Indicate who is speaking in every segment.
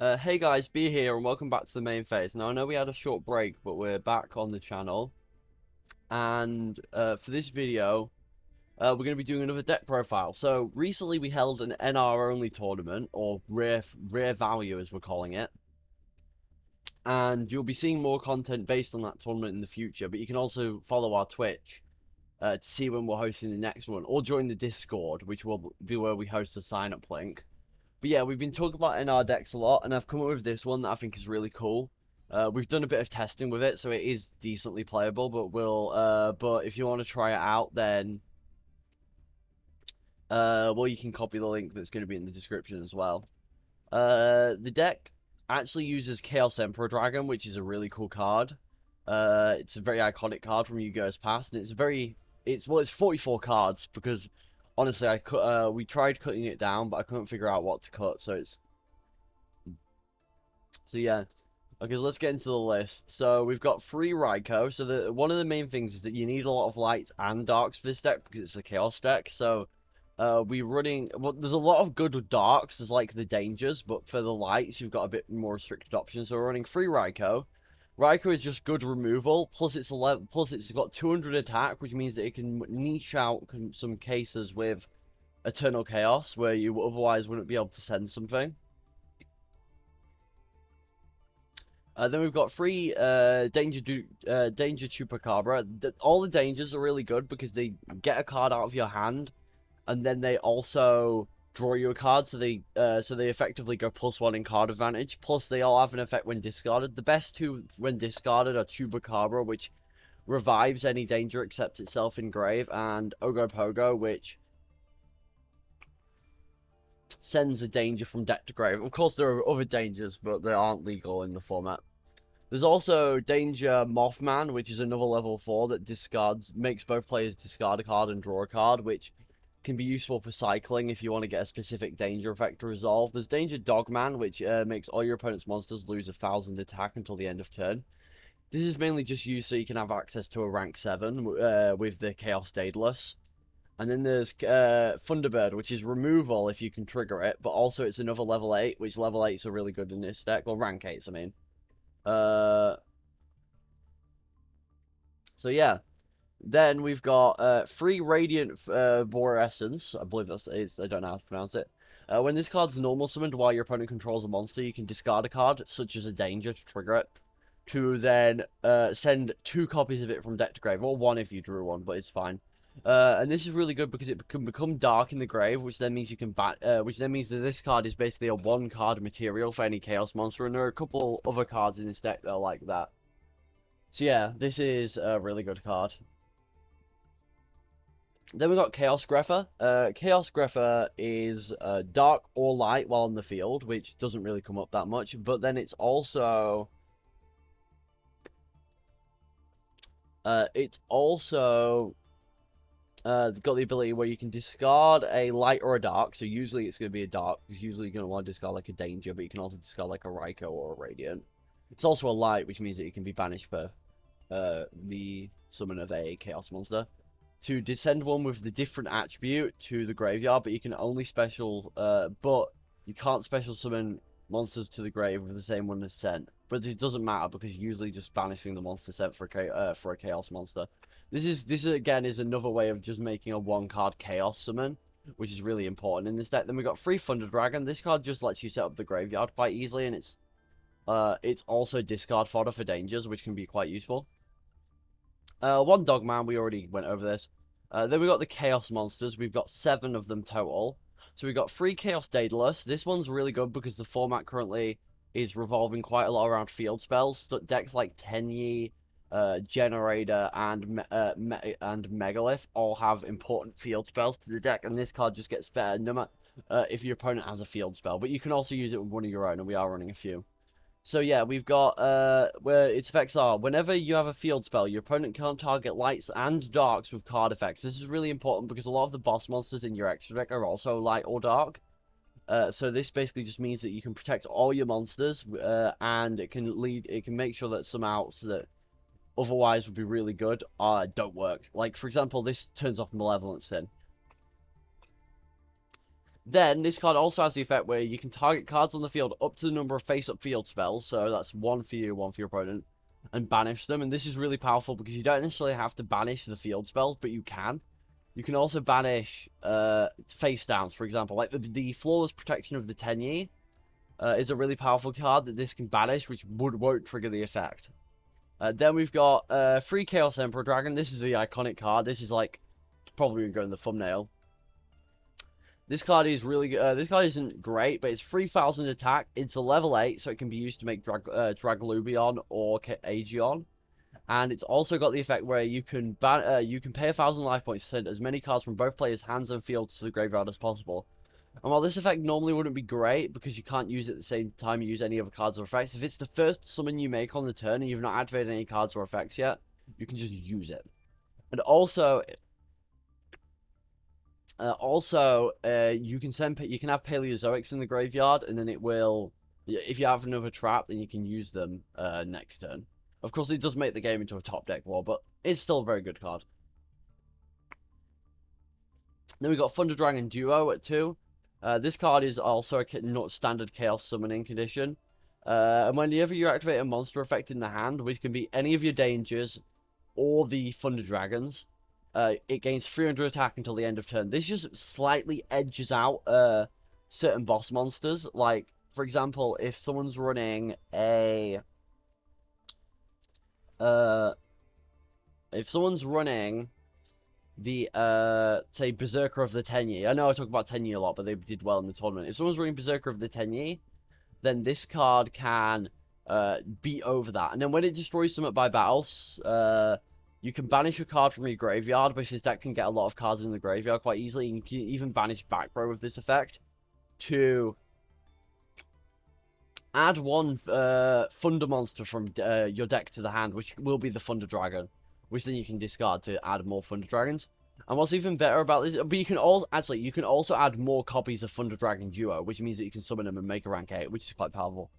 Speaker 1: Hey guys, B here and welcome back to the main phase. Now I know we had a short break, but we're back on the channel. And for this video, we're going to be doing another deck profile. So recently we held an NR only tournament, or rare value as we're calling it. And you'll be seeing more content based on that tournament in the future. But you can also follow our Twitch to see when we're hosting the next one, or join the Discord, which will be where we host a sign-up link. But yeah, we've been talking about NR decks a lot, and I've come up with this one that I think is really cool. We've done a bit of testing with it, so it is decently playable. But if you want to try it out, then well, you can copy the link that's going to be in the description as well. The deck actually uses Chaos Emperor Dragon, which is a really cool card. It's a very iconic card from Yu-Gi-Oh's past, and it's 44 cards because honestly, we tried cutting it down, but I couldn't figure out what to cut, so yeah. Okay, so let's get into the list. So we've got 3 Ryko. So one of the main things is that you need a lot of lights and darks for this deck because it's a chaos deck. So there's a lot of good darks, there's like the dangers, but for the lights you've got a bit more restricted options. So we're running 3 Ryko. Ryko is just good removal, plus it's got 200 attack, which means that it can niche out some cases with Eternal Chaos where you otherwise wouldn't be able to send something. Then we've got 3 Danger Chupacabra. All the dangers are really good because they get a card out of your hand, and then they also draw you a card, so they effectively go +1 in card advantage. Plus, they all have an effect when discarded. The best two when discarded are Chubacabra, which revives any danger except itself in grave, and Ogopogo, which sends a danger from deck to grave. Of course, there are other dangers, but they aren't legal in the format. There's also Danger Mothman, which is another level 4 that makes both players discard a card and draw a card, which can be useful for cycling if you want to get a specific danger effect to resolve. There's Danger Dogman, which makes all your opponent's monsters lose 1,000 attack until the end of turn. This is mainly just used so you can have access to a rank 7 with the Chaos Daedalus. And then there's Thunderbird, which is removal if you can trigger it, but also it's another level 8, which level 8s are really good in this deck. Well, rank 8s, I mean. So yeah. Then we've got 3 Radiant Vouirescence. I believe that's it. I don't know how to pronounce it. When this card's normal summoned while your opponent controls a monster, you can discard a card, such as a danger, to trigger it, to then send 2 copies of it from deck to grave, or 1 if you drew 1, but it's fine. And this is really good because it can become dark in the grave, which then means which then means that this card is basically a 1-card material for any chaos monster, and there are a couple other cards in this deck that are like that. So yeah, this is a really good card. Then we got Chaos Grepher. Chaos Grepher is dark or light while in the field, which doesn't really come up that much. But then it's also got the ability where you can discard a light or a dark. So usually it's going to be a dark, because usually you're going to want to discard like a danger, but you can also discard like a Ryko or a Radiant. It's also a light, which means that it can be banished for the summon of a chaos monster. To descend one with the different attribute to the graveyard, but you can only but you can't special summon monsters to the grave with the same one as sent. But it doesn't matter because you're usually just banishing the monster sent for a chaos monster. This again is another way of just making a 1-card chaos summon, which is really important in this deck. Then we got 3 Thunder Dragon. This card just lets you set up the graveyard quite easily, and it's also discard fodder for dangers, which can be quite useful. 1 Dogman, we already went over this. Then we got the Chaos Monsters. We've got 7 of them total. So we've got 3 Chaos Daedalus. This one's really good because the format currently is revolving quite a lot around field spells. Decks like Tenyi, Generator, and Megalith all have important field spells to the deck, and this card just gets better no matter if your opponent has a field spell. But you can also use it with one of your own, and we are running a few. So yeah, we've got where its effects are. Whenever you have a field spell, your opponent can't target lights and darks with card effects. This is really important because a lot of the boss monsters in your extra deck are also light or dark. So this basically just means that you can protect all your monsters, and it can make sure that some outs that otherwise would be really good don't work. Like for example, this turns off Malevolent Sin. Then this card also has the effect where you can target cards on the field up to the number of face-up field spells, so that's one for you, one for your opponent, and banish them. And this is really powerful because you don't necessarily have to banish the field spells, but you can. You can also banish face downs, for example, like the Flawless Protection of the Tenyi is a really powerful card that this can banish, which won't trigger the effect. Then we've got 3 Chaos Emperor Dragon. This is the iconic card. This is like probably going to go in the thumbnail. This card is really good. This card isn't great, but it's 3,000 attack. It's a level 8, so it can be used to make Draglubion or Aegion. And it's also got the effect where you can pay 1,000 life points to send as many cards from both players' hands and fields to the graveyard as possible. And while this effect normally wouldn't be great because you can't use it at the same time you use any other cards or effects, if it's the first summon you make on the turn and you've not activated any cards or effects yet, you can just use it. And also, you can have Paleozoics in the graveyard, and then it will, if you have another trap, then you can use them next turn. Of course, it does make the game into a top deck war, but it's still a very good card. Then we got Thunder Dragonduo at 2. This card is also a not standard Chaos summoning condition. And whenever you activate a monster effect in the hand, which can be any of your dangers or the Thunder Dragons, it gains 300 attack until the end of turn. This just slightly edges out certain boss monsters. Like, for example, if someone's running a... if someone's running the, say, Berserker of the Tenyi. I know I talk about Tenyi a lot, but they did well in the tournament. If someone's running Berserker of the Tenyi, then this card can beat over that. And then when it destroys something by battles, you can banish a card from your graveyard, which is that can get a lot of cards in the graveyard quite easily. You can even banish back row with this effect to add one Thunder monster from your deck to the hand, which will be the Thunder Dragon, which then you can discard to add more Thunder Dragons. And what's even better about this, but you can also add more copies of Thunder Dragonduo, which means that you can summon them and make a rank 8, which is quite powerful.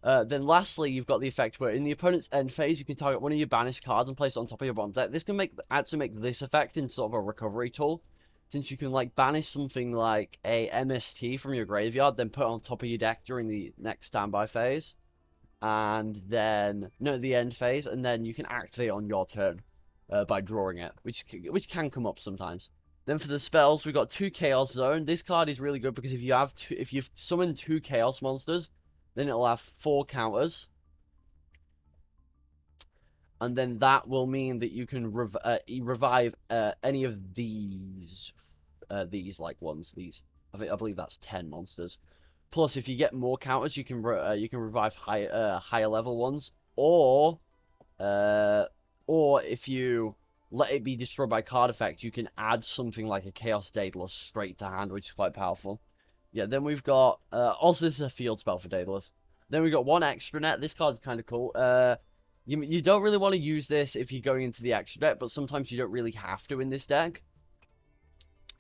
Speaker 1: Then lastly, you've got the effect where in the opponent's end phase, you can target one of your banished cards and place it on top of your bottom deck. This can actually make this effect into sort of a recovery tool, since you can like banish something like a MST from your graveyard, then put it on top of your deck during the next standby phase, and then the end phase, and then you can activate on your turn by drawing it, which can come up sometimes. Then for the spells, we've got 2 Chaos Zone. This card is really good because if you've summoned 2 Chaos monsters, then it'll have 4 counters. And then that will mean that you can revive any of these like ones. I believe that's 10 monsters. Plus, if you get more counters, you can revive higher level ones, or if you let it be destroyed by card effect, you can add something like a Chaos Daedalus straight to hand, which is quite powerful. Yeah, then we've got, also this is a field spell for Daedalus. Then we've got 1 extra net. This card's kind of cool. You don't really want to use this if you're going into the extra deck, but sometimes you don't really have to in this deck.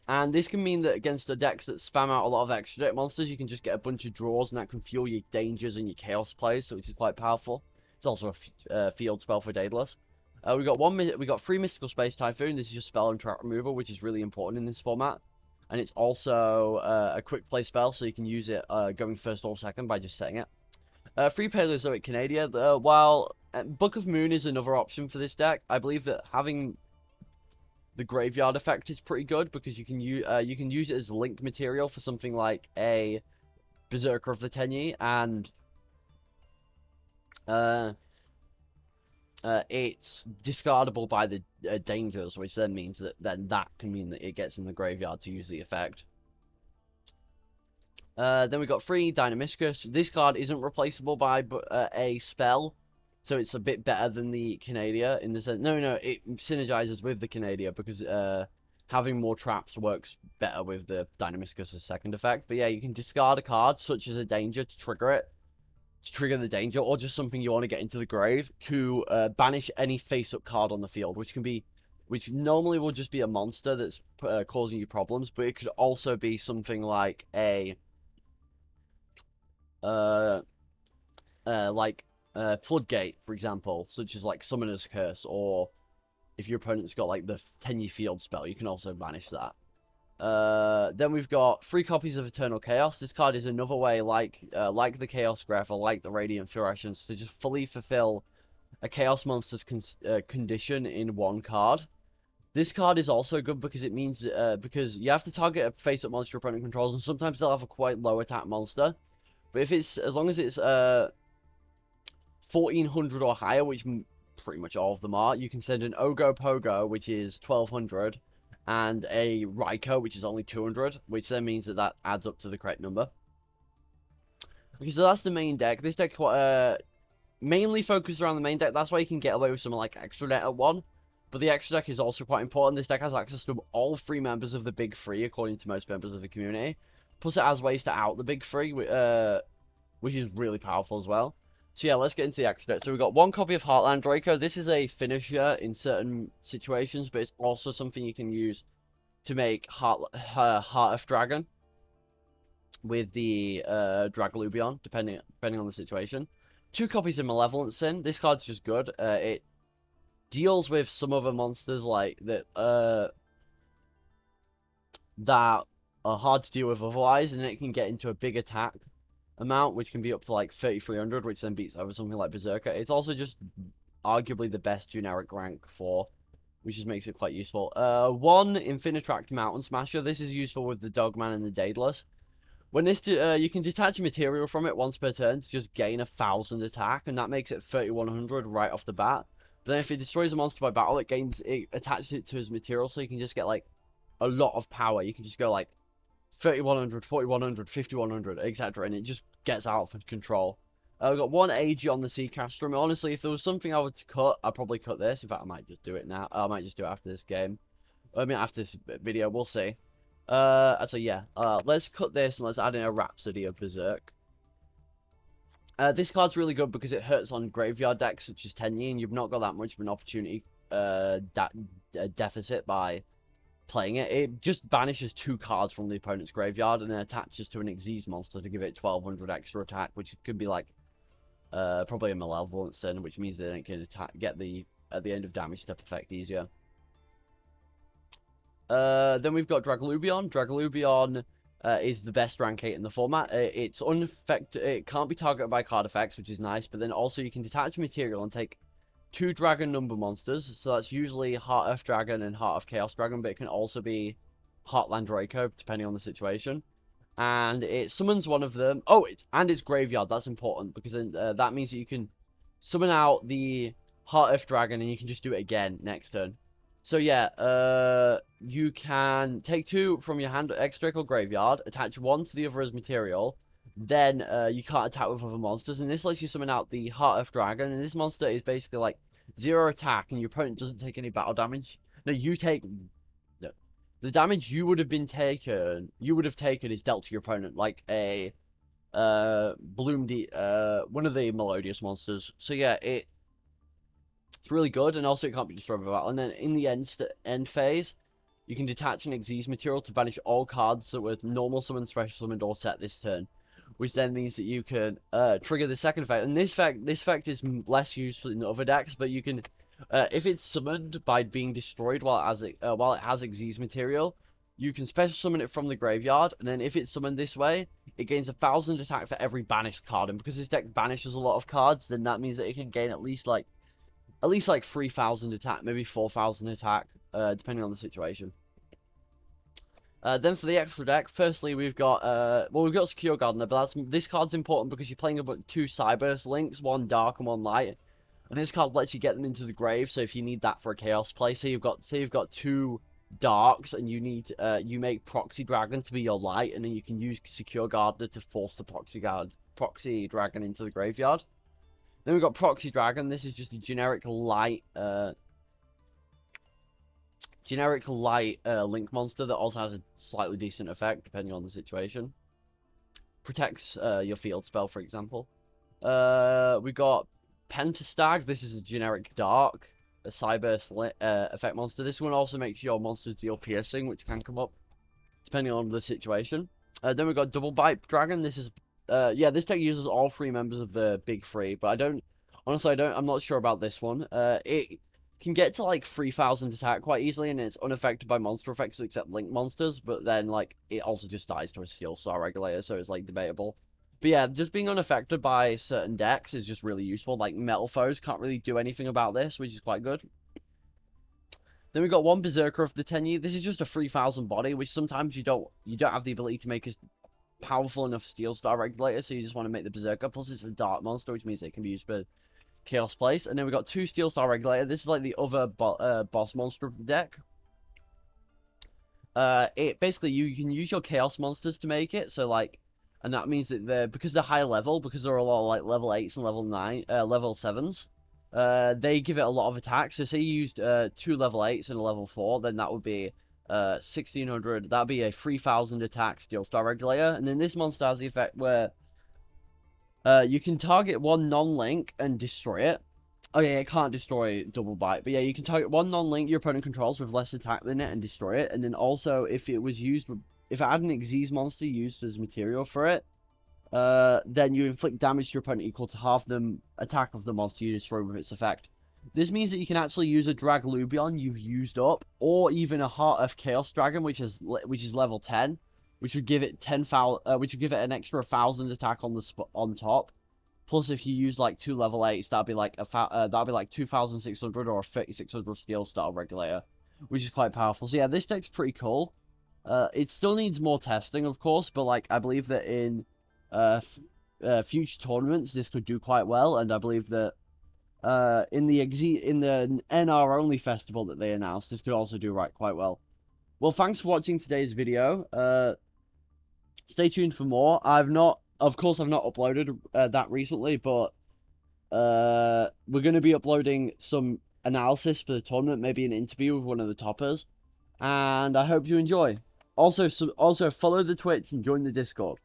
Speaker 1: And this can mean that against the decks that spam out a lot of extra deck monsters, you can just get a bunch of draws, and that can fuel your dangers and your chaos plays, so which is quite powerful. It's also a field spell for Daedalus. We got 3 Mystical Space Typhoon. This is just spell and trap removal, which is really important in this format. And it's also a quick play spell, so you can use it going first or second by just setting it. 3 Paleozoic Canadia. While Book of Moon is another option for this deck, I believe that having the graveyard effect is pretty good because you can use it as link material for something like a Berserker of the Tenyi, and it's discardable by the dangers, which then means that that can mean that it gets in the graveyard to use the effect. Then we got 3 Dinomischus. This card isn't replaceable by a spell, so it's a bit better than the Canadia in the sense. No, it synergizes with the Canadia because having more traps works better with the Dinomischus' second effect. But yeah, you can discard a card such as a danger to trigger the danger, or just something you want to get into the grave to banish any face-up card on the field, which normally will just be a monster that's causing you problems, but it could also be something like a Floodgate, for example, such as like Summoner's Curse, or if your opponent's got like the Tenyi Field spell, you can also banish that. Then we've got 3 copies of Eternal Chaos. This card is another way, like the Chaos Grepher, like the Radiant Vouirescence, to just fully fulfill a Chaos monster's condition in 1 card. This card is also good because it means because you have to target a face-up monster your opponent controls, and sometimes they'll have a quite low attack monster. But if it's as long as it's 1400 or higher, which pretty much all of them are, you can send an Ogopogo, which is 1200, and a Ryko, which is only 200, which then means that that adds up to the correct number. Okay, so that's the main deck. This deck mainly focused around the main deck. That's why you can get away with something like Extra Deck at 1. But the extra deck is also quite important. This deck has access to all 3 members of the Big 3, according to most members of the community. Plus, it has ways to out the Big 3, which is really powerful as well. So yeah, let's get into the extra deck. So we've got 1 copy of Heartlandraco. This is a finisher in certain situations, but it's also something you can use to make Heart of Dragon with the Draglubion, depending on the situation. 2 copies of Malevolent Sin. This card's just good. It deals with some other monsters like that that are hard to deal with otherwise, and it can get into a big attack amount, which can be up to like 3300, which then beats over something like Berserker. It's also just arguably the best generic rank 4, which just makes it quite useful. 1 Infinitrack Mountain Smasher. This is useful with the Dogman and the Daedalus. When this you can detach material from it once per turn to just gain 1000 attack, and that makes it 3100 right off the bat. But then if it destroys a monster by battle, it attaches it to his material, so you can just get like a lot of power. You can just go like 3100, 4100, 5100, etc., and it just gets out of control. We've got 1 AG on the Seacaster. I mean, honestly, if there was something I would cut, I'd probably cut this. In fact, I might just do it now. I might just do it after this game. I mean, after this video, we'll see. So yeah, let's cut this and let's add in a Rhapsody of Berserk. This card's really good because it hurts on graveyard decks such as Tenyi, and you've not got that much of an opportunity deficit by playing it. It just banishes 2 cards from the opponent's graveyard and then attaches to an Xyz monster to give it 1200 extra attack, which could be like probably a Malevolent Sin, which means that it can get the at the end of damage step effect easier. Then we've got Draglubion. Draglubion is the best rank 8 in the format. It's unaffected. It can't be targeted by card effects, which is nice. But then also you can detach material and take 2 dragon number monsters. So that's usually Heart of Dragon and Heart of Chaos Dragon, but it can also be Heartlandraco, depending on the situation. And it summons one of them. Oh, it's graveyard. That's important because then that means that you can summon out the Heart of Dragon and you can just do it again next turn. So yeah, you can take 2 from your hand, extra or graveyard, attach 1 to the other as material, then you can't attack with other monsters, and this lets you summon out the Heart of Dragon, and this monster is basically like 0 attack, and your opponent doesn't take any battle damage. No, you take... No. The damage you would have taken is dealt to your opponent, like a one of the Melodious monsters. So yeah, it's really good, and also it can't be destroyed by battle. And then in the end phase, you can detach an Xyz material to banish all cards that were normal summoned, special summoned, or set this turn, which then means that you can trigger the second effect. And this effect is less useful in other decks, but you can, if it's summoned by being destroyed while it has Xyz material, you can special summon it from the graveyard, and then if it's summoned this way, it gains 1000 attack for every banished card. And because this deck banishes a lot of cards, then that means that it can gain at least like 3000 attack, maybe 4000 attack, depending on the situation. Then for the extra deck, firstly we've got Secure Gardna, but this card's important because you're playing about 2 Cyburst links, 1 dark and 1 light, and this card lets you get them into the grave. So if you need that for a chaos play, say you've got 2 darks and you need you make Proxy Dragon to be your light, and then you can use Secure Gardna to force the Proxy Dragon into the graveyard. Then we've got Proxy Dragon. This is just a generic light link monster that also has a slightly decent effect depending on the situation. Protects your field spell, for example. We got Pentestag. This is a generic dark, a Cyburst effect monster. This one also makes your monsters deal piercing, which can come up depending on the situation. Then we've got Doublebyte Dragon. This is this deck uses all 3 members of the big 3, but I'm not sure about this one. It can get to like 3,000 attack quite easily, and it's unaffected by monster effects except link monsters. But then like it also just dies to a Steel Star Regulator, so it's like debatable. But yeah, just being unaffected by certain decks is just really useful. Like metal foes can't really do anything about this, which is quite good. Then we got one Berserker of the Tenyi. This is just a 3,000 body, which sometimes you don't have the ability to make a powerful enough Steel Star Regulator, so you just want to make the Berserker. Plus it's a dark monster, which means it can be used for Chaos Place. And then we got two Steel Star Regulator. This is like the other boss monster of the deck. It basically, you can use your Chaos monsters to make it, so like, and that means that because they're high level, because there are a lot of like level 8s and level 7s, they give it a lot of attacks. So say you used 2 level 8s and a level 4, then that would be 1,600, that'd be a 3,000 attack Steel Star Regulator. And then this monster has the effect where you can target one non-link and destroy it. Oh yeah, it can't destroy Doublebyte, but yeah, you can target one non-link your opponent controls with less attack than it and destroy it. And then also, if it had an Xyz monster used as material for it, then you inflict damage to your opponent equal to half the attack of the monster you destroy with its effect. This means that you can actually use a Draglubion you've used up, or even a Heart of Chaos Dragon, which is level 10, which would give it which would give it an extra 1,000 attack on top. Plus, if you use like 2 level 8s, that'd be like 2,600 or a 3,600 Steel Star Regulator, which is quite powerful. So yeah, this deck's pretty cool. It still needs more testing, of course, but like I believe that in future tournaments this could do quite well, and I believe that in the NR only festival that they announced, this could also do quite well. Well, thanks for watching today's video. Stay tuned for more. Of course, I've not uploaded that recently, but we're going to be uploading some analysis for the tournament, maybe an interview with one of the toppers, and I hope you enjoy. Also follow the Twitch and join the Discord.